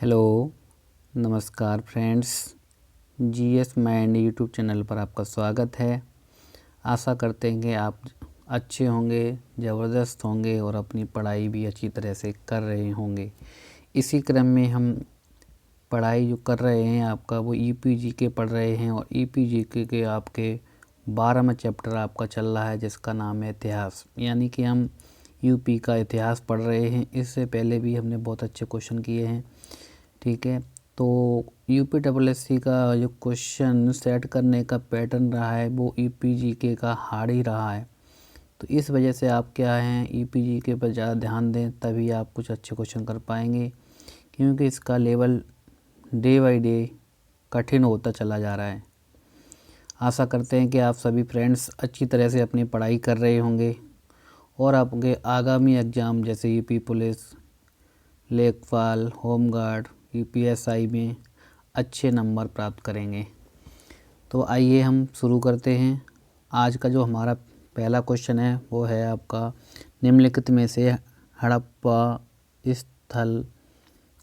Hello, नमस्कार friends. GS mind YouTube channel पर आपका स्वागत है। आशा करते हैं कि आप अच्छे होंगे, ज़बरदस्त होंगे और अपनी पढ़ाई भी अच्छी तरह से कर रहे होंगे। इसी क्रम में हम पढ़ाई जो कर रहे हैं आपका वो यूपीजीके पढ़ रहे हैं और यूपीजीके के आपके 12वां चैप्टर आपका चल रहा है जिसका नाम है इतिहास। यानी कि हम यूपी का इतिहास पढ़ रहे हैं। इससे पहले भी हमने बहुत अच्छे क्वेश्चन किए हैं, ठीक है। तो यूपीएससी का जो क्वेश्चन सेट करने का पैटर्न रहा है वो यूपीजीके का हार्ड ही रहा है। तो इस वजह से आप क्या हैं यूपीजीके पर ज़्यादा ध्यान दें, तभी आप कुछ अच्छे क्वेश्चन कर पाएंगे, क्योंकि इसका लेवल डे बाई डे कठिन होता चला जा रहा है। आशा करते हैं कि आप सभी फ्रेंड्स अच्छी तरह से अपनी पढ़ाई कर रहे होंगे और आपके आगामी एग्ज़ाम जैसे यूपी पुलिस, लेखपाल, होमगार्ड, यूपीएसआई में अच्छे नंबर प्राप्त करेंगे। तो आइए हम शुरू करते हैं। आज का जो हमारा पहला क्वेश्चन है वो है आपका निम्नलिखित में से हड़प्पा स्थल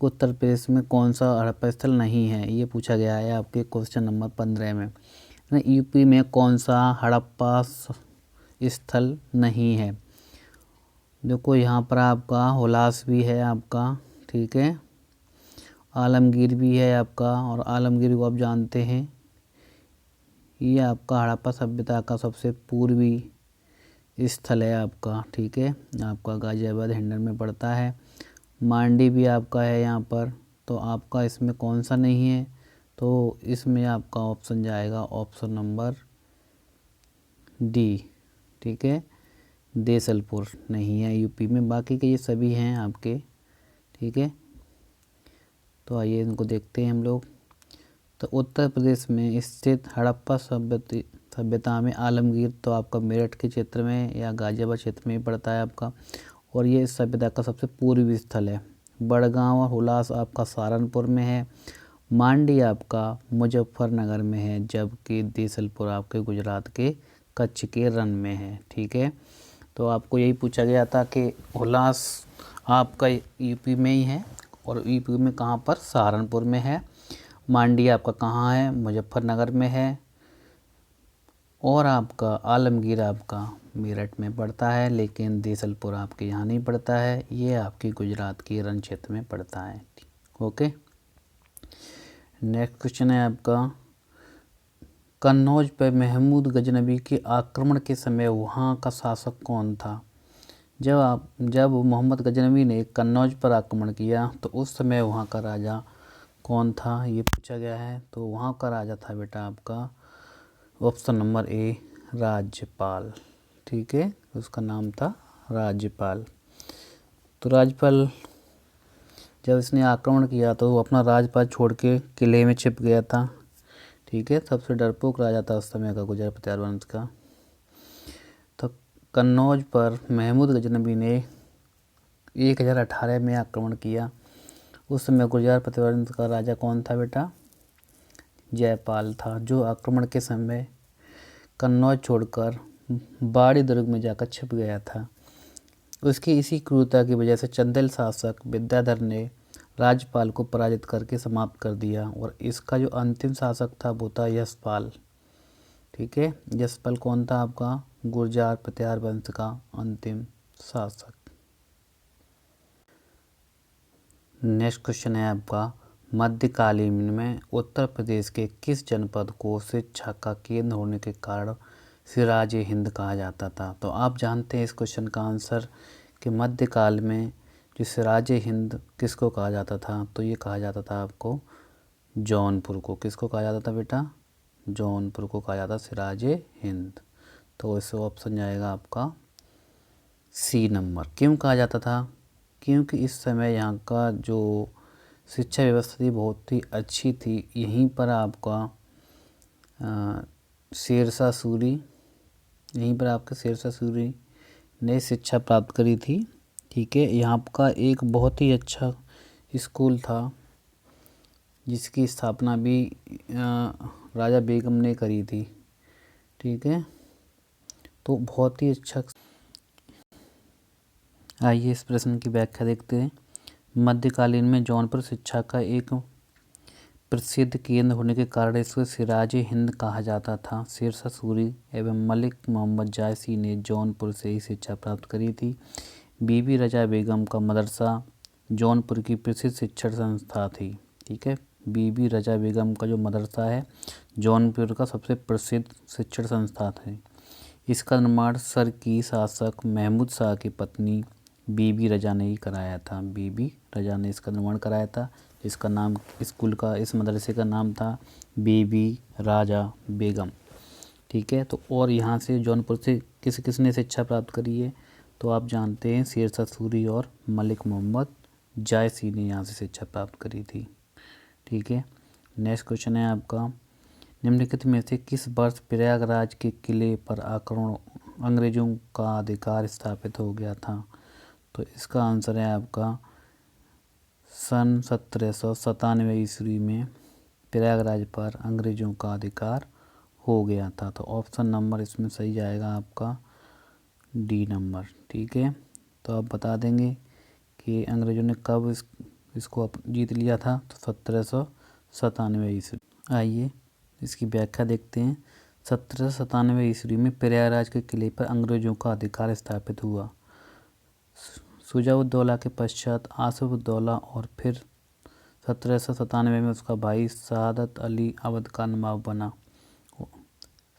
उत्तर प्रदेश में कौन सा हड़प्पा स्थल नहीं है, ये पूछा गया है आपके क्वेश्चन नंबर 15 में। यूपी में कौन सा हड़प्पा स्थल नहीं है। देखो यहाँ पर आपका हुलास भी है आपका, ठीक है, आलमगीर भी है आपका, और आलमगीर को आप जानते हैं ये आपका हड़प्पा सभ्यता का सबसे पूर्वी स्थल है आपका, ठीक है। आपका गाजियाबाद हिंडन में पड़ता है। मांडी भी आपका है यहाँ पर। तो आपका इसमें कौन सा नहीं है, तो इसमें आपका ऑप्शन जाएगा ऑप्शन नंबर डी, ठीक है। देसलपुर नहीं है यूपी में, बाकी के ये सभी हैं आपके, ठीक है। तो आइए इनको देखते हैं हम लोग। तो उत्तर प्रदेश में स्थित हड़प्पा सभ्यता में आलमगीर तो आपका मेरठ के क्षेत्र में या गाजियाबाद क्षेत्र में ही पड़ता है आपका, और ये इस सभ्यता का सबसे पूर्वी स्थल है। बड़गांव और हुलास आपका सहारनपुर में है। मांडी आपका मुजफ्फरनगर में है, जबकि देसलपुर आपके गुजरात के कच्छ के रण में है, ठीक है। तो आपको यही पूछा गया था कि हुलास आपका यूपी में ही है और यूपी में कहाँ पर, सहारनपुर में है। मांडी आपका कहाँ है, मुजफ्फरनगर में है, और आपका आलमगीर आपका मेरठ में पड़ता है, लेकिन देसलपुर आपके यहाँ नहीं पड़ता है, ये आपकी गुजरात के रण क्षेत्र में पड़ता है। ओके, नेक्स्ट क्वेश्चन है आपका कन्नौज पर महमूद गजनबी के आक्रमण के समय वहाँ का शासक कौन था। जब मोहम्मद गजनबी ने कन्नौज पर आक्रमण किया तो उस समय वहाँ का राजा कौन था, ये पूछा गया है। तो वहाँ का राजा था बेटा आपका ऑप्शन नंबर ए, राज्यपाल, ठीक है। उसका नाम था राज्यपाल। तो राज्यपाल जब इसने आक्रमण किया तो वो अपना राजपाल छोड़ के किले में छिप गया था, ठीक है। सबसे डरपोक राजा था उस समय का गुर्जर प्रताप वंश का। तो कन्नौज पर महमूद गजनबी ने 1018 में आक्रमण किया। उस समय गुर्जर प्रताप वंश का राजा कौन था बेटा, जयपाल था, जो आक्रमण के समय कन्नौज छोड़कर बाड़ी दुर्ग में जाकर छिप गया था। उसकी इसी क्रूरता की वजह से चंदेल शासक विद्याधर ने राज्यपाल को पराजित करके समाप्त कर दिया, और इसका जो अंतिम शासक था वो था यशपाल, ठीक है। यशपाल कौन था आपका, गुर्जर प्रताप वंश का अंतिम शासक। नेक्स्ट क्वेश्चन है आपका मध्यकालीन में उत्तर प्रदेश के किस जनपद को शिक्षा का केंद्र होने के कारण सिराज ए हिंद कहा जाता था। तो आप जानते हैं इस क्वेश्चन का आंसर कि मध्यकाल में जो सिराज ए हिंद किसको कहा जाता था, तो ये कहा जाता था आपको जौनपुर को। किसको कहा जाता था बेटा, जौनपुर को कहा जाता सिराज ए हिंद। तो इस ऑप्शन जाएगा आपका सी नंबर। क्यों कहा जाता था, क्योंकि इस समय यहाँ का जो शिक्षा व्यवस्था थी बहुत ही अच्छी थी। यहीं पर आपका शेरशाह सूरी, यहीं पर आपके शेरशाह सूरी ने शिक्षा प्राप्त करी थी, ठीक है। यहाँ का एक बहुत ही अच्छा स्कूल था जिसकी स्थापना भी राजा बेगम ने करी थी, ठीक है। तो बहुत ही अच्छा। आइए इस प्रश्न की व्याख्या देखते हैं। मध्यकालीन में जौनपुर शिक्षा का एक प्रसिद्ध केंद्र होने के कारण इसको सिराज हिंद कहा जाता था। शेरशाह सूरी एवं मलिक मोहम्मद जायसी ने जौनपुर से ही शिक्षा प्राप्त करी थी। बीबी रजा बेगम का मदरसा जौनपुर की प्रसिद्ध शिक्षण संस्था थी। ठीक है, बीबी रजा बेगम का जो मदरसा है जौनपुर का सबसे प्रसिद्ध शिक्षण संस्था थी। इसका निर्माण सर की शासक महमूद शाह की पत्नी बीबी रजा ने ही कराया था। बीबी रजा ने इसका निर्माण कराया था। इसका नाम स्कूल का, इस मदरसे का नाम था बीबी राजा बेगम। ठीक है, तो और यहाँ से जौनपुर से किसने शिक्षा प्राप्त करी है, तो आप जानते हैं शेरशाह सूरी और मलिक मोहम्मद जायसी ने यहाँ से शिक्षा प्राप्त करी थी। ठीक है, नेक्स्ट क्वेश्चन है आपका, निम्नलिखित में से किस वर्ष प्रयागराज के किले पर आक्रमण अंग्रेजों का अधिकार स्थापित हो गया था, तो इसका आंसर है आपका सन 1797 ईस्वी में प्रयागराज पर अंग्रेजों का अधिकार हो गया था। तो ऑप्शन नंबर इसमें सही जाएगा आपका डी नंबर। ठीक है, तो आप बता देंगे कि अंग्रेजों ने कब इसको जीत लिया था, तो 1797 ईस्वी। आइए इसकी व्याख्या देखते हैं। 1797 ईस्वी में प्रयागराज के किले पर अंग्रेजों का अधिकार स्थापित हुआ। शुजा-उद-दौला के पश्चात आसिफ-उद-दौला और फिर 1797 में उसका भाई सआदत अली अवध का नवाब बना।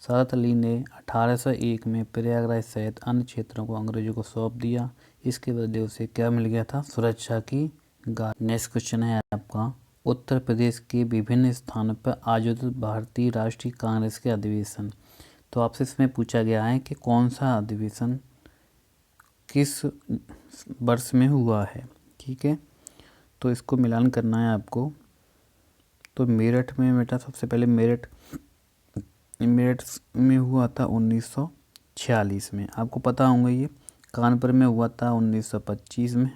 सआदत अली ने 1801 में प्रयागराज सहित अन्य क्षेत्रों को अंग्रेजों को सौंप दिया। इसके बदले उसे क्या मिल गया था, सुरक्षा की गारंटी। नेक्स्ट क्वेश्चन है आपका, उत्तर प्रदेश के विभिन्न स्थानों पर आयोजित भारतीय राष्ट्रीय कांग्रेस के अधिवेशन। तो आपसे इसमें पूछा गया है कि कौन सा अधिवेशन किस वर्ष में हुआ है। ठीक है, तो इसको मिलान करना है आपको। तो मेरठ में बेटा सबसे पहले मेरठ में हुआ था 1946 में, आपको पता होंगे ये। कानपुर में हुआ था 1925 में,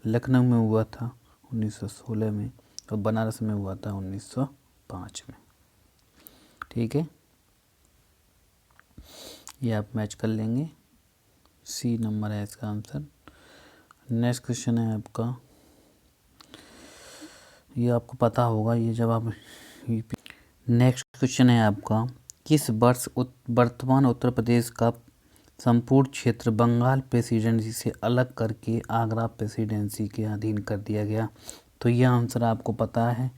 लखनऊ में हुआ था 1916 में और बनारस में हुआ था 1905 में। ठीक है, ये आप मैच कर लेंगे, सी नंबर है इसका आंसर। नेक्स्ट क्वेश्चन है आपका, ये आपको पता होगा ये जब आप नेक्स्ट क्वेश्चन है आपका, किस वर्ष वर्तमान उत्तर प्रदेश का संपूर्ण क्षेत्र बंगाल प्रेसिडेंसी से अलग करके आगरा प्रेसिडेंसी के अधीन कर दिया गया। तो यह आंसर आपको पता है,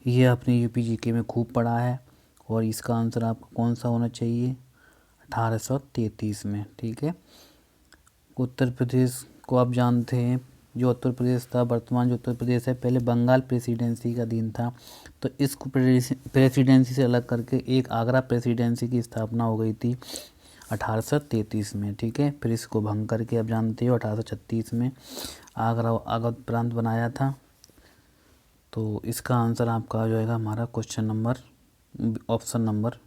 ये आपने यूपी जीके में खूब पढ़ा है और इसका आंसर आपको कौन सा होना चाहिए, 1833 में। ठीक है, उत्तर प्रदेश को आप जानते हैं, जो उत्तर प्रदेश था, वर्तमान जो उत्तर प्रदेश है, पहले बंगाल प्रेसिडेंसी का अधीन था। तो इसको प्रेसिडेंसी से अलग करके एक आगरा प्रेसिडेंसी की स्थापना हो गई थी 1833 में। ठीक है, फिर इसको भंग करके आप जानते हो 1836 में आगरा अवध प्रांत बनाया था। तो इसका आंसर आपका आ जाएगा हमारा question number option number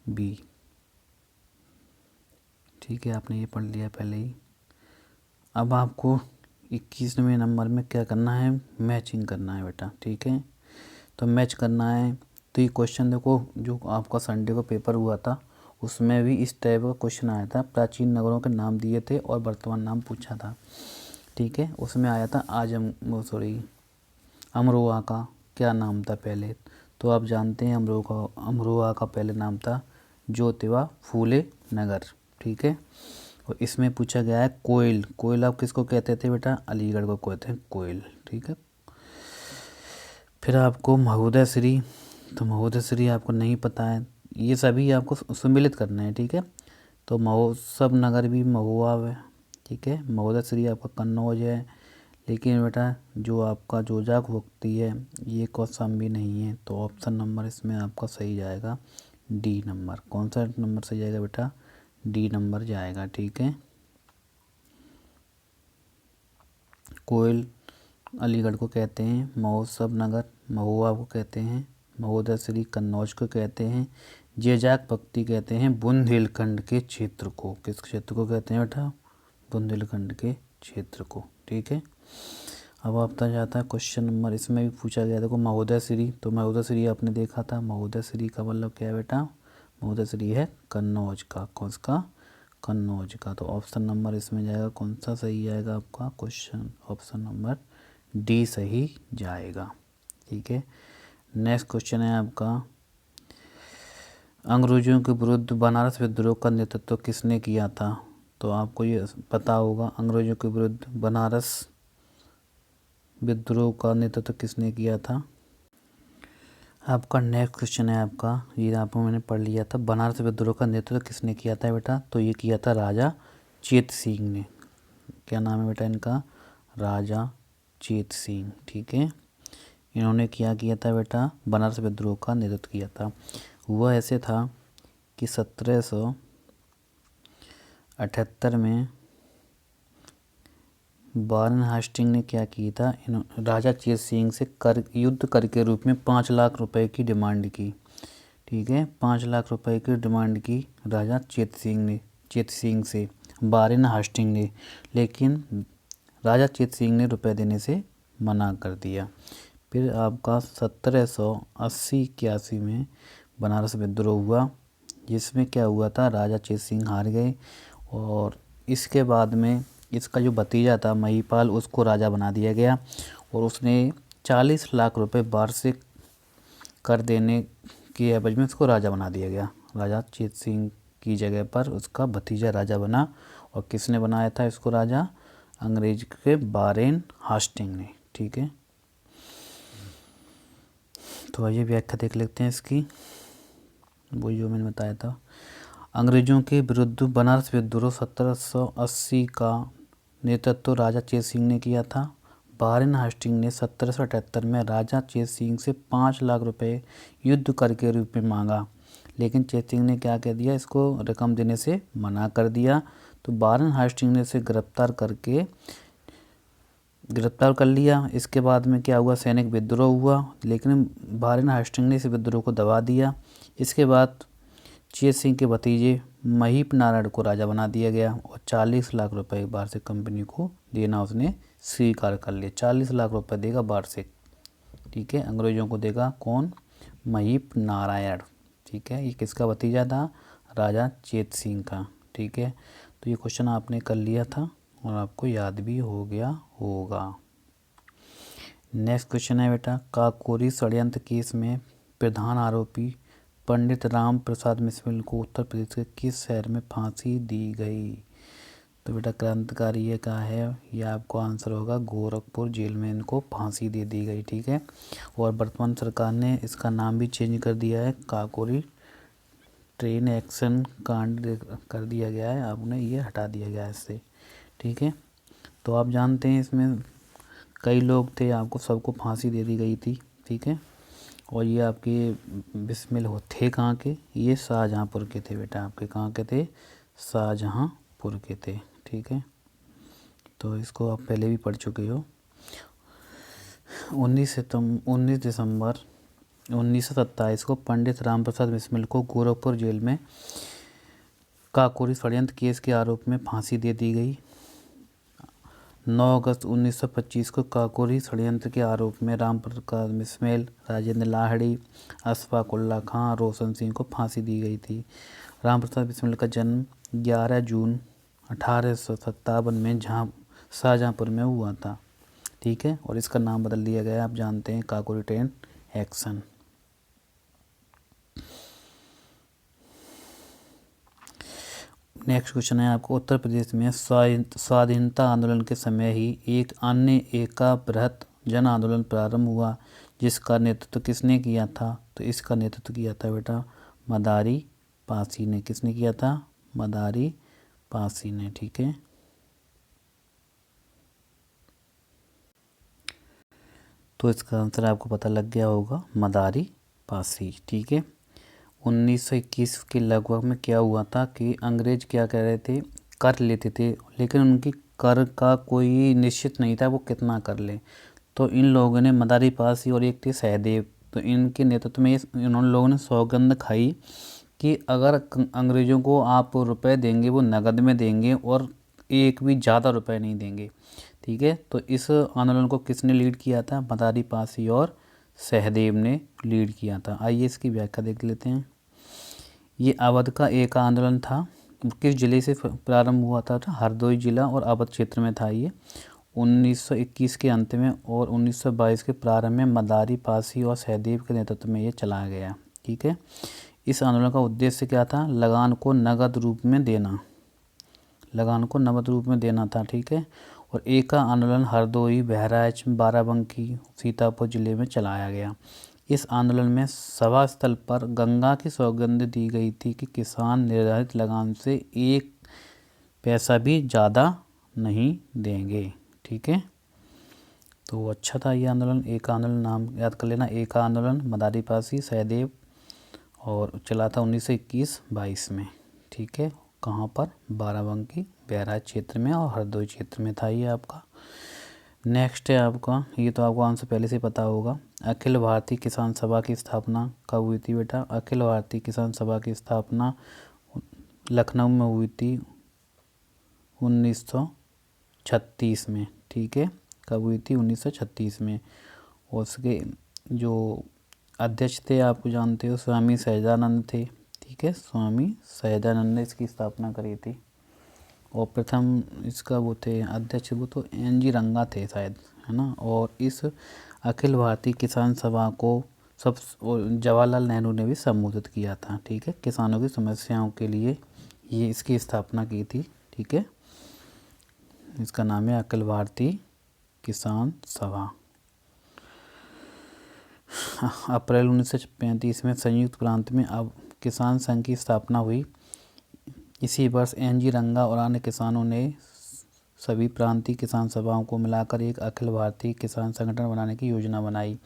B. ठीक है, आपने ये पढ़ लिया पहले ही। अब आपको 21वें नंबर में क्या करना है, मैचिंग करना है बेटा। ठीक है, तो मैच करना है। तो ये क्वेश्चन देखो, जो आपका संडे को पेपर हुआ था उसमें भी इस टाइप का क्वेश्चन आया था, प्राचीन नगरों के नाम दिए थे और वर्तमान नाम पूछा था। ठीक है, उसमें आया था अमरोहा का क्या नाम था पहले, तो आप जानते हैं अमरोहा का पहले नाम था ज्योतिबा फूले नगर। ठीक है, और इसमें पूछा गया है कोयल आप किसको कहते थे बेटा, अलीगढ़ को कहते हैं कोयल। ठीक है, फिर आपको महोदय श्री, तो महोदय श्री आपको नहीं पता है, ये सभी आपको सम्मिलित करना है। ठीक है, तो महोत्सव नगर भी महुआ है। ठीक है, महोदय श्री आपका कन्नौज है, लेकिन बेटा जो आपका जोजाक भुक्ती है ये कौशाम्बी नहीं है। तो ऑप्शन नंबर इसमें आपका सही जाएगा डी नंबर। कौन सा नंबर सही जाएगा बेटा, डी नंबर जाएगा। ठीक है, कोयल अलीगढ़ को कहते हैं, महोत्सव नगर महुआ को कहते हैं, महोदय श्री कन्नौज को कहते हैं, जेजाक भक्ति कहते हैं बुंदेलखंड के क्षेत्र को। किस क्षेत्र को कहते हैं बेटा, बुंदेलखंड के क्षेत्र को। ठीक है, अब आता जाता है क्वेश्चन नंबर, इसमें भी पूछा गया देखो महोदय श्री, तो महोदय श्री आपने देखा था, महोदय श्री का मतलब क्या है बेटा, महोदय श्री है कन्नौज का। कौन सा, कन्नौज का। तो ऑप्शन नंबर इसमें जाएगा कौन सा सही आएगा आपका क्वेश्चन, ऑप्शन नंबर डी सही जाएगा। ठीक है। नेक्स्ट क्वेश्चन है आपका, अंग्रेजों के विरुद्ध बनारस विद्रोह का नेतृत्व किसने किया था? तो आपको ये पता होगा, अंग्रेजों के विरुद्ध बनारस विद्रोह का नेतृत्व किसने किया था। आपका नेक्स्ट क्वेश्चन है आपका, ये आपको मैंने पढ़ लिया था, बनारस विद्रोह का नेतृत्व किसने किया था बेटा? तो ये किया था राजा चेत सिंह ने। क्या नाम है बेटा इनका? राजा चेत सिंह। ठीक है। इन्होंने क्या किया था बेटा? बनारस विद्रोह का नेतृत्व किया था। हुआ ऐसे था कि 1778 में वारेन हास्टिंग ने क्या किया था, राजा चेत सिंह से युद्ध कर के रूप में 5 लाख रुपए की डिमांड की। ठीक है। 5 लाख रुपए की डिमांड की राजा चेत सिंह से वारेन हास्टिंग ने, लेकिन राजा चेत सिंह ने रुपए देने से मना कर दिया। फिर आपका 1780-81 में बनारस विद्रोह हुआ, जिसमें क्या हुआ था, राजा चेत सिंह हार गए और इसके बाद में इसका जो भतीजा था महिपाल, उसको राजा बना दिया गया और उसने 40 लाख रुपए वार्षिक कर देने की एवज में उसको राजा बना दिया गया। राजा चेत सिंह की जगह पर उसका भतीजा राजा बना। और किसने बनाया था इसको राजा? अंग्रेज के वारेन हास्टिंग ने। ठीक है। तो आइए व्याख्या देख लेते हैं इसकी, वही जो मैंने बताया था। अंग्रेजों के विरुद्ध बनारस विद्रोह 1780 का नेतृत्व राजा चेत सिंह ने किया था। वारेन हास्टिंग ने 1778 में राजा चेत सिंह से 5 लाख रुपए युद्ध कर के रूप में मांगा, लेकिन चेत सिंह ने क्या कह दिया, इसको रकम देने से मना कर दिया। तो वारेन हास्टिंग ने इसे गिरफ्तार कर लिया। इसके बाद में क्या हुआ, सैनिक विद्रोह हुआ, लेकिन वारेन हास्टिंग ने इस विद्रोह को दबा दिया। इसके बाद चेत सिंह के भतीजे महीप नारायण को राजा बना दिया गया और 40 लाख रुपए वार्षिक कंपनी को देना उसने स्वीकार कर लिया। 40 लाख रुपए देगा वार्षिक। ठीक है। अंग्रेजों को देगा कौन? महीप नारायण। ठीक है। ये किसका भतीजा था? राजा चेत सिंह का। ठीक है। तो ये क्वेश्चन आपने कर लिया था और आपको याद भी हो गया होगा। नेक्स्ट क्वेश्चन है बेटा, काकोरी षड्यंत्र केस में प्रधान आरोपी पंडित राम प्रसाद बिस्मिल को उत्तर प्रदेश के किस शहर में फांसी दी गई? तो बेटा क्रांतिकारी ये कहा है, यह आपको आंसर होगा गोरखपुर जेल में इनको फांसी दे दी गई। ठीक है। और वर्तमान सरकार ने इसका नाम भी चेंज कर दिया है, काकोरी ट्रेन एक्शन कांड कर दिया गया है, आपने ये हटा दिया गया है इससे। ठीक है। तो आप जानते हैं इसमें कई लोग थे, आपको सबको फांसी दे दी गई थी। ठीक है। और ये आपके बिस्मिल थे कहाँ के? ये शाहजहाँपुर के थे बेटा। आपके कहाँ के थे? शाहजहाँपुर के थे। ठीक है। तो इसको आप पहले भी पढ़ चुके हो। 19 दिसंबर 1927 को पंडित राम प्रसाद बिस्मिल को गोरखपुर जेल में काकोरी षड्यंत्र केस के आरोप में फांसी दे दी गई। 9 अगस्त 1925 को काकोरी षड्यंत्र के आरोप में राम प्रसाद बिस्मिल, राजेंद्र लाहिड़ी, अशफाक उल्लाह खां, रोशन सिंह को फांसी दी गई थी। राम प्रसाद बिस्मिल का जन्म 11 जून 1857 में शाहजहाँपुर में हुआ था। ठीक है। और इसका नाम बदल दिया गया, आप जानते हैं, Kakori train action. Next question है आपको, उत्तर प्रदेश में स्वाधीनता आंदोलन के समय ही एक अन्य बृहत जन आंदोलन प्रारंभ हुआ, जिसका नेतृत्व किसने किया था? तो इसका नेतृत्व किया था बेटा मदारी पासी ने। किसने किया था? मदारी पासी ने। ठीक है। तो इसका आंसर आपको पता लग गया होगा, मदारी पासी। ठीक है। 1921 के लगभग में क्या हुआ था कि अंग्रेज क्या कह रहे थे, कर लेते थे, लेकिन उनकी कर का कोई निश्चित नहीं था वो कितना कर ले। तो इन लोगों ने मदारी पासी और एक थे सहदेव, तो इनके नेतृत्व में इन लोगों ने सौगंध खाई कि अगर अंग्रेज़ों को आप रुपए देंगे वो नगद में देंगे और एक भी ज़्यादा रुपए नहीं देंगे। ठीक है। तो इस आंदोलन को किसने लीड किया था? मदारी पासी और सहदेव ने लीड किया था। आइए इसकी व्याख्या देख लेते हैं। ये अवध का एक आंदोलन था। किस जिले से प्रारंभ हुआ था? हरदोई जिला और अवध क्षेत्र में था ये। 1921 के अंत में और 1922 के प्रारंभ में मदारी पासी और सहदेव के नेतृत्व में ये चलाया गया। ठीक है। इस आंदोलन का उद्देश्य क्या था? लगान को नगद रूप में देना, लगान को नगद रूप में देना था। ठीक है। और एका आंदोलन हरदोई, बहराइच, बाराबंकी, सीतापुर जिले में चलाया गया। इस आंदोलन में सभा स्थल पर गंगा की सौगंध दी गई थी कि किसान निर्धारित लगान से 1 पैसा भी ज़्यादा नहीं देंगे। ठीक है। तो अच्छा था ये आंदोलन। एक आंदोलन नाम याद कर लेना, एक आंदोलन, मदारी पासी, सहदेव, और चला था 1921-22 में। ठीक है। कहाँ पर? बाराबंकी, बहराइच क्षेत्र में और हरदोई क्षेत्र में था ये आपका। नेक्स्ट है आपका, ये तो आपको आंसर पहले से पता होगा। अखिल भारतीय किसान सभा की स्थापना कब हुई थी बेटा? अखिल भारतीय किसान सभा की स्थापना लखनऊ में हुई थी 1936 में। ठीक है। कब हुई थी? 1936 में। और उसके जो अध्यक्ष थे आपको जानते हो, स्वामी सहजानंद थे। ठीक है। स्वामी सहजानंद ने इसकी स्थापना करी थी। और प्रथम इसका वो थे अध्यक्ष, वो तो NG रंगा थे शायद, है ना। और इस अखिल भारतीय किसान सभा को जवाहरलाल नेहरू ने भी संबोधित किया था। ठीक है। किसानों की समस्याओं के लिए ये इसकी स्थापना की थी। ठीक है। इसका नाम है अखिल भारतीय किसान सभा। अप्रैल 1935 में संयुक्त प्रांत में अब किसान संघ की स्थापना हुई। इसी वर्ष NG रंगा और अन्य किसानों ने सभी प्रांतीय किसान सभाओं को मिलाकर एक अखिल भारतीय किसान संगठन बनाने की योजना बनाई।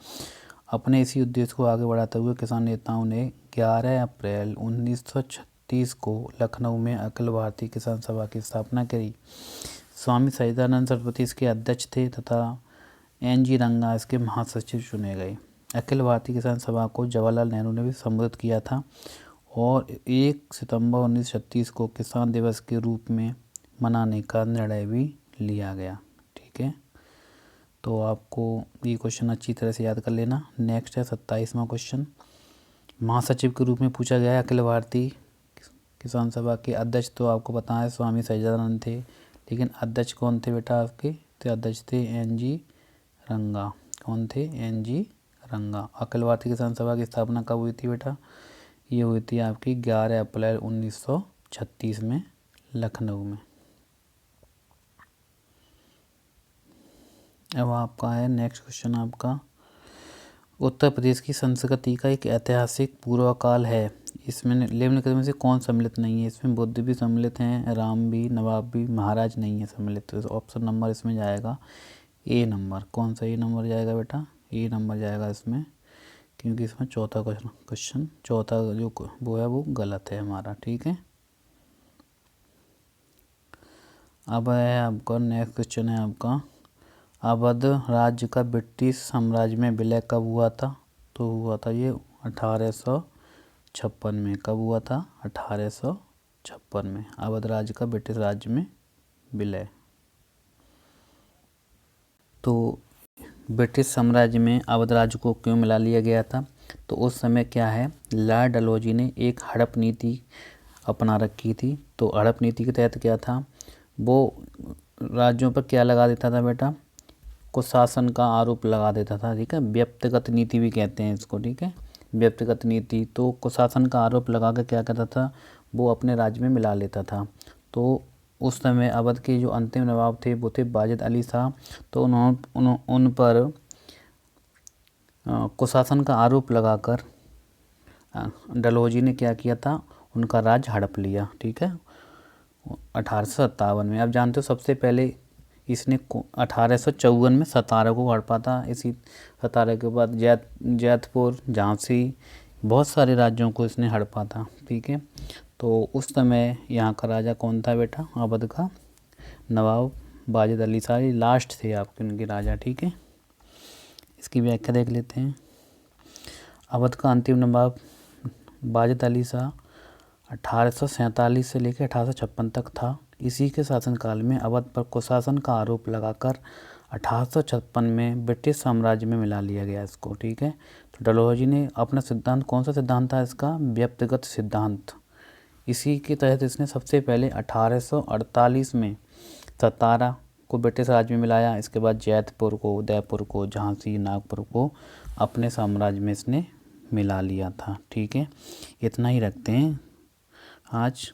अपने इसी उद्देश्य को आगे बढ़ाते हुए किसान नेताओं ने 11 अप्रैल 1936 को लखनऊ में अखिल भारतीय किसान सभा की स्थापना करी। स्वामी सहजानंद सरस्वती इसके अध्यक्ष थे तथा NG रंगा इसके महासचिव चुने गए। अखिल भारतीय किसान सभा को जवाहरलाल नेहरू ने भी संबोधित किया था और 1 सितंबर 1936 को किसान दिवस के रूप में मनाने का निर्णय भी लिया गया। ठीक है। तो आपको ये क्वेश्चन अच्छी तरह से याद कर लेना। नेक्स्ट है 27वां क्वेश्चन। महासचिव के रूप में पूछा गया है अखिल भारतीय किसान सभा के अध्यक्ष तो आपको पता है स्वामी सहजानंद थे, लेकिन अध्यक्ष कौन थे बेटा आपके? तो अध्यक्ष थे NG रंगा। कौन थे? NG रंगा। अखिल भारतीय किसान सभा की स्थापना कब हुई थी बेटा? ये हुई थी आपकी 11 अप्रैल 1936 में लखनऊ में। अब आपका है नेक्स्ट क्वेश्चन आपका, उत्तर प्रदेश की संस्कृति का एक ऐतिहासिक पूर्वकाल है। इसमें निम्नलिखित में से कौन सम्मिलित नहीं है? इसमें बुद्ध भी सम्मिलित हैं, राम भी, नवाब भी, महाराज नहीं है सम्मिलित। तो ऑप्शन नंबर इसमें जाएगा A नंबर। कौन सा A नंबर जाएगा बेटा? A नंबर जाएगा इसमें, क्योंकि इसमें चौथा क्वेश्चन चौथा जो वो है वो गलत है हमारा। ठीक है। अब है आपका नेक्स्ट क्वेश्चन है आपका, अवध राज्य का ब्रिटिश साम्राज्य में विलय कब हुआ था? तो हुआ था ये 1856 में। कब हुआ था? 1856 में अवध राज्य का ब्रिटिश राज्य में विलय। तो ब्रिटिश साम्राज्य में अवध राज्य को क्यों मिला लिया गया था? तो उस समय क्या है, लॉर्ड डलहौजी ने एक हड़प नीति अपना रखी थी। तो हड़प नीति के तहत क्या था, वो राज्यों पर क्या लगा देता था बेटा? कुशासन का आरोप लगा देता था। ठीक है। व्यक्तिगत नीति भी कहते हैं इसको। ठीक है। व्यक्तिगत नीति, तो कुशासन का आरोप लगा कर क्या करता था, वो अपने राज्य में मिला लेता था। तो उस समय अवध के जो अंतिम नवाब थे वो थे वाजिद अली शाह। तो उन पर कुशासन का आरोप लगाकर डलहौजी ने क्या किया था, उनका राज्य हड़प लिया। ठीक है। 1857 में। आप जानते हो सबसे पहले इसने 1854 में सतारा को हड़पा था। इसी सतारा के बाद जैतपुर, झांसी, बहुत सारे राज्यों को इसने हड़पा था। ठीक है। तो उस समय यहाँ का राजा कौन था बेटा? अवध का नवाब वाजिद अली शाह लास्ट थे आपके उनके राजा। ठीक है। इसकी व्याख्या देख लेते हैं। अवध का अंतिम नवाब वाजिद अली शाह 1847 से लेकर 1856 तक था। इसी के शासनकाल में अवध पर कुशासन का आरोप लगाकर 1856 में ब्रिटिश साम्राज्य में मिला लिया गया इसको। ठीक है। तो डलहौजी ने अपना सिद्धांत, कौन सा सिद्धांत था इसका? व्यक्तिगत सिद्धांत। इसी के तहत इसने सबसे पहले 1848 में सतारा को ब्रिटिश राज में मिलाया। इसके बाद जैतपुर को, उदयपुर को, झांसी, नागपुर को अपने साम्राज्य में इसने मिला लिया था। ठीक है, इतना ही रखते हैं आज।